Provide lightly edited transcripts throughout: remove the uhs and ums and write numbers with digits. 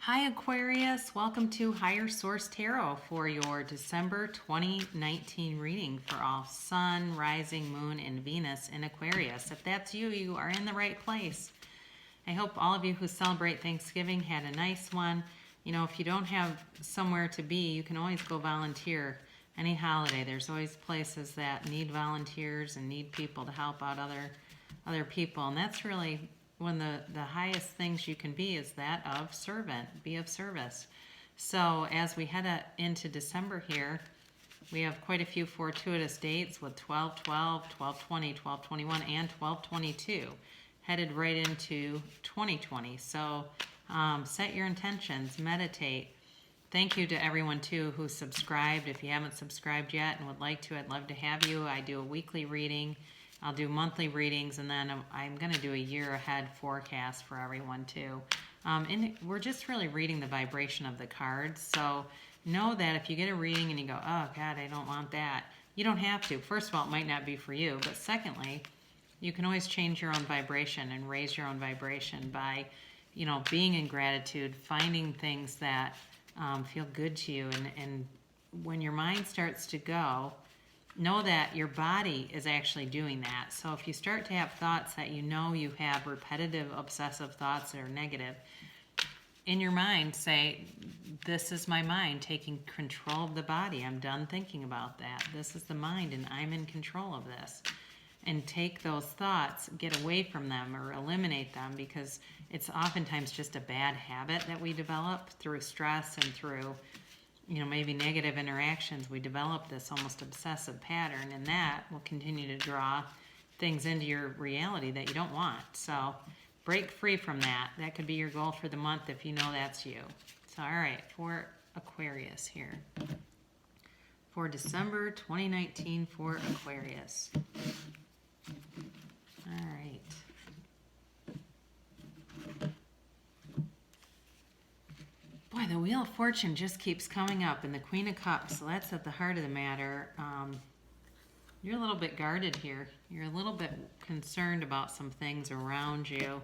Hi Aquarius, welcome to Higher Source Tarot for your December 2019 reading for all Sun, Rising, Moon, and Venus in Aquarius. If that's you, you are in the right place. I hope all of you who celebrate Thanksgiving had a nice one. You know, if you don't have somewhere to be, you can always go volunteer any holiday. There's always places that need volunteers and need people to help out other people, and that's really one of the highest things you can be is that of servant, be of service. So as we head into December here, we have quite a few fortuitous dates with 12/12, 12/20, 12/21, and 12/22 headed right into 2020. So set your intentions, meditate. Thank you to everyone too who subscribed. If you haven't subscribed yet and would like to, I'd love to have you. I do a weekly reading. I'll do monthly readings, and then I'm going to do a year ahead forecast for everyone too. And we're just really reading the vibration of the cards. So know that if you get a reading and you go, oh God, I don't want that, you don't have to. First of all, it might not be for you. But secondly, you can always change your own vibration and raise your own vibration by, you know, being in gratitude, finding things that feel good to you. And when your mind starts to go, know that your body is actually doing that. So if you start to have thoughts that you know you have repetitive, obsessive thoughts that are negative, in your mind say, this is my mind taking control of the body. I'm done thinking about that. This is the mind and I'm in control of this. And take those thoughts, get away from them or eliminate them, because it's oftentimes just a bad habit that we develop through stress and through, you know, maybe negative interactions. We develop this almost obsessive pattern, and that will continue to draw things into your reality that you don't want. So break free from that. That could be your goal for the month if you know that's you. So, all right, for Aquarius here. For December 2019 for Aquarius. All right. Boy, the Wheel of Fortune just keeps coming up, and the Queen of Cups, so that's at the heart of the matter. You're a little bit guarded here. You're a little bit concerned about some things around you.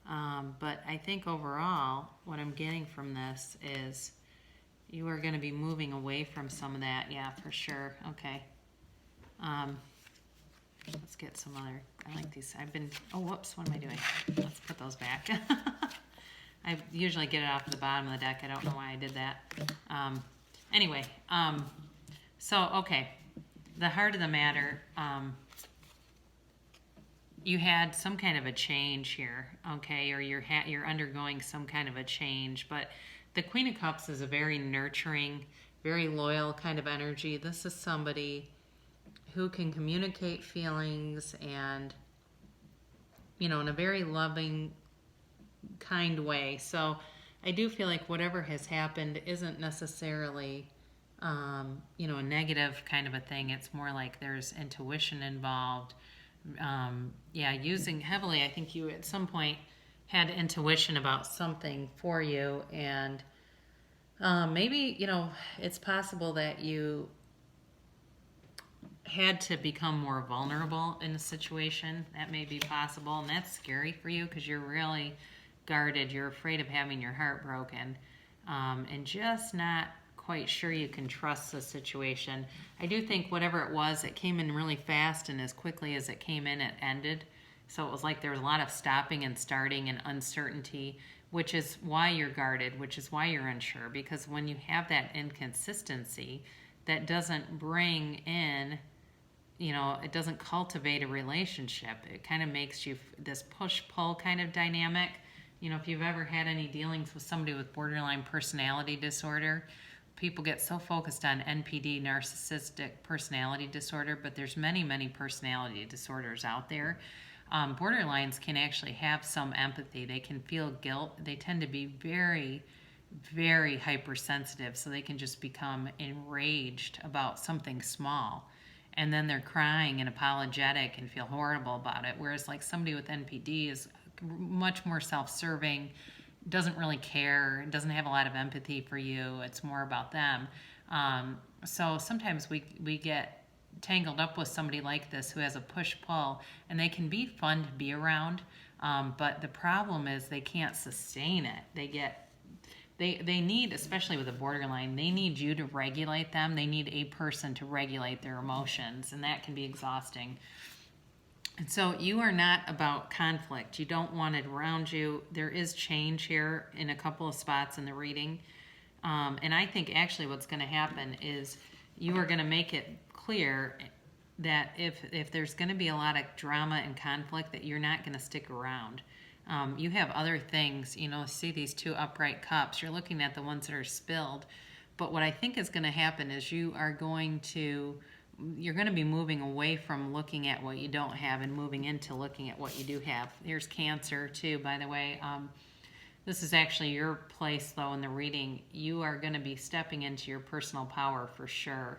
But I think overall, what I'm getting from this is you are going to be moving away from some of that. Yeah, for sure. Okay. Let's get some other, I like these. Oh, whoops, what am I doing? Let's put those back. I usually get it off the bottom of the deck. I don't know why I did that. Anyway, so, okay. The heart of the matter, you had some kind of a change here, okay, or you're undergoing some kind of a change, but the Queen of Cups is a very nurturing, very loyal kind of energy. This is somebody who can communicate feelings and, you know, in a very loving, kind way. So I do feel like whatever has happened isn't necessarily, you know, a negative kind of a thing. It's more like there's intuition involved. Yeah, using heavily, I think you at some point had intuition about something for you, and maybe, you know, it's possible that you had to become more vulnerable in a situation. That may be possible, and that's scary for you because you're really guarded. You're afraid of having your heart broken, and just not quite sure you can trust the situation. I do think whatever it was, it came in really fast, and as quickly as it came in, it ended. So it was like there was a lot of stopping and starting and uncertainty, which is why you're guarded, which is why you're unsure, because when you have that inconsistency, that doesn't bring in, you know, it doesn't cultivate a relationship. It kind of makes you this push-pull kind of dynamic. You know, if you've ever had any dealings with somebody with borderline personality disorder, people get so focused on NPD, narcissistic personality disorder, but there's many, many personality disorders out there. Borderlines can actually have some empathy. They can feel guilt. They tend to be very, very hypersensitive, so they can just become enraged about something small. And then they're crying and apologetic and feel horrible about it. Whereas like somebody with NPD is much more self-serving, doesn't really care, doesn't have a lot of empathy for you. It's more about them. So sometimes we get tangled up with somebody like this who has a push-pull, and they can be fun to be around, but the problem is they can't sustain it. They get they need, especially with a borderline, they need you to regulate them. They need a person to regulate their emotions, and that can be exhausting. And so you are not about conflict. You don't want it around you. There is change here in a couple of spots in the reading. And I think actually what's going to happen is you are going to make it clear that if there's going to be a lot of drama and conflict, that you're not going to stick around. You have other things, see these two upright cups. You're looking at the ones that are spilled. But what I think is going to happen is you're going to be moving away from looking at what you don't have and moving into looking at what you do have. Here's Cancer too, by the way. This is actually your place, though, in the reading. You are going to be stepping into your personal power for sure.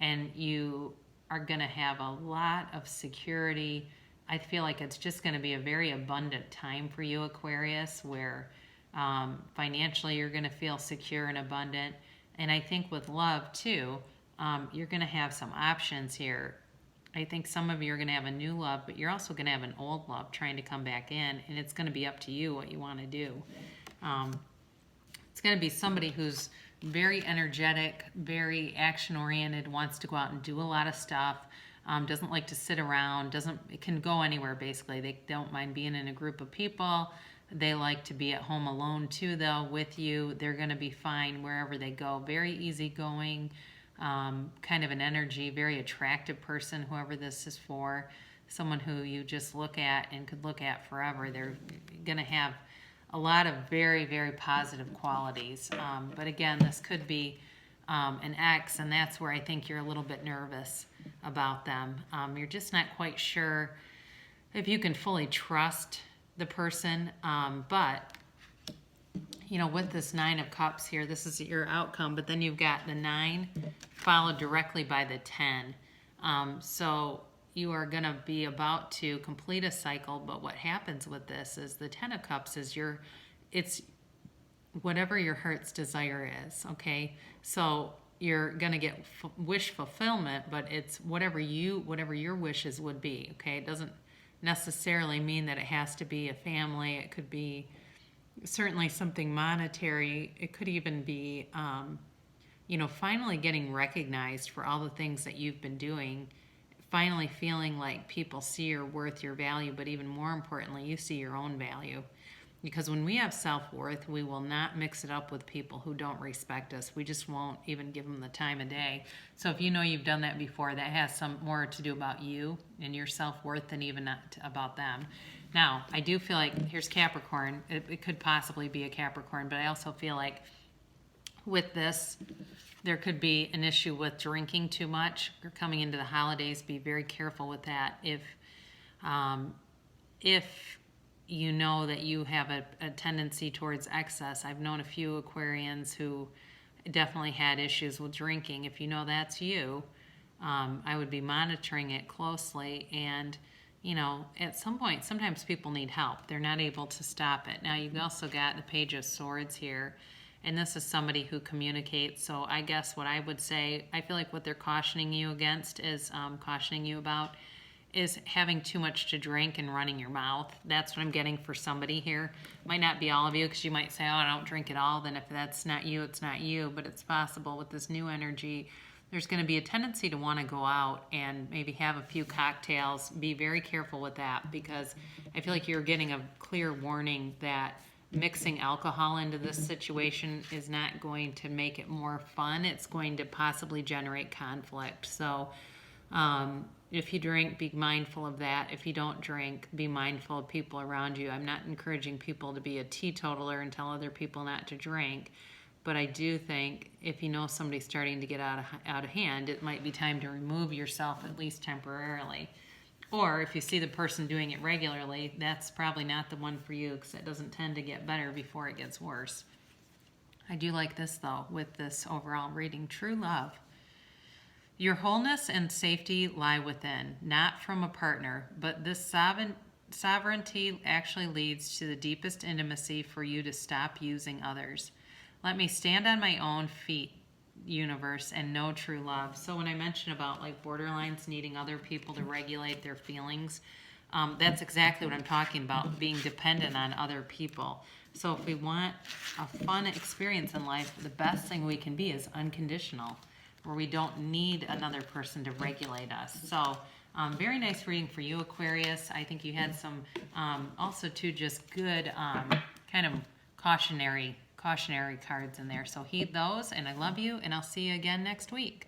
And you are going to have a lot of security. I feel like it's just going to be a very abundant time for you, Aquarius, where financially you're going to feel secure and abundant. And I think with love, too, you're going to have some options here. I think some of you are going to have a new love, but you're also going to have an old love trying to come back in, and it's going to be up to you what you want to do. It's going to be somebody who's very energetic, very action-oriented, wants to go out and do a lot of stuff, doesn't like to sit around, it can go anywhere, basically. They don't mind being in a group of people. They like to be at home alone, too, though, with you. They're going to be fine wherever they go. Very easygoing. Kind of an energy, very attractive person, whoever this is for, someone who you just look at and could look at forever. They're going to have a lot of very, very positive qualities. But again, this could be an ex, and that's where I think you're a little bit nervous about them. You're just not quite sure if you can fully trust the person, but with this 9 of Cups here, this is your outcome, but then you've got the 9 followed directly by the 10. So you are going to be about to complete a cycle, but what happens with this is the 10 of Cups is it's whatever your heart's desire is, okay? So you're going to get wish fulfillment, but it's whatever your wishes would be, okay? It doesn't necessarily mean that it has to be a family. It could be certainly something monetary. It could even be, finally getting recognized for all the things that you've been doing, finally feeling like people see your worth, your value, but even more importantly, you see your own value. Because when we have self-worth, we will not mix it up with people who don't respect us. We just won't even give them the time of day. So if you know you've done that before, that has some more to do about you and your self-worth than even about them. Now, I do feel like, here's Capricorn. It could possibly be a Capricorn, but I also feel like with this, there could be an issue with drinking too much. Or coming into the holidays, be very careful with that. If you know that you have a tendency towards excess, I've known a few Aquarians who definitely had issues with drinking. If you know that's you, I would be monitoring it closely. And at some point, sometimes people need help. They're not able to stop it. Now, you've also got the Page of Swords here, and this is somebody who communicates. So I guess what I would say, I feel like what they're cautioning you against is, is having too much to drink and running your mouth. That's what I'm getting for somebody here. Might not be all of you, because you might say, oh, I don't drink at all. Then if that's not you, it's not you. But it's possible with this new energy, there's going to be a tendency to want to go out and maybe have a few cocktails. Be very careful with that, because I feel like you're getting a clear warning that mixing alcohol into this situation is not going to make it more fun. It's going to possibly generate conflict. So if you drink, be mindful of that. If you don't drink, be mindful of people around you. I'm not encouraging people to be a teetotaler and tell other people not to drink. But I do think if you know somebody's starting to get out of hand, it might be time to remove yourself, at least temporarily. Or if you see the person doing it regularly, that's probably not the one for you, because it doesn't tend to get better before it gets worse. I do like this, though, with this overall reading. True love. Your wholeness and safety lie within, not from a partner, but this sovereignty actually leads to the deepest intimacy for you to stop using others. Let me stand on my own feet, universe, and know true love. So when I mention about like borderlines needing other people to regulate their feelings, that's exactly what I'm talking about, being dependent on other people. So if we want a fun experience in life, the best thing we can be is unconditional, where we don't need another person to regulate us. So very nice reading for you, Aquarius. I think you had some also too just good kind of cautionary cards in there. So heed those, and I love you, and I'll see you again next week.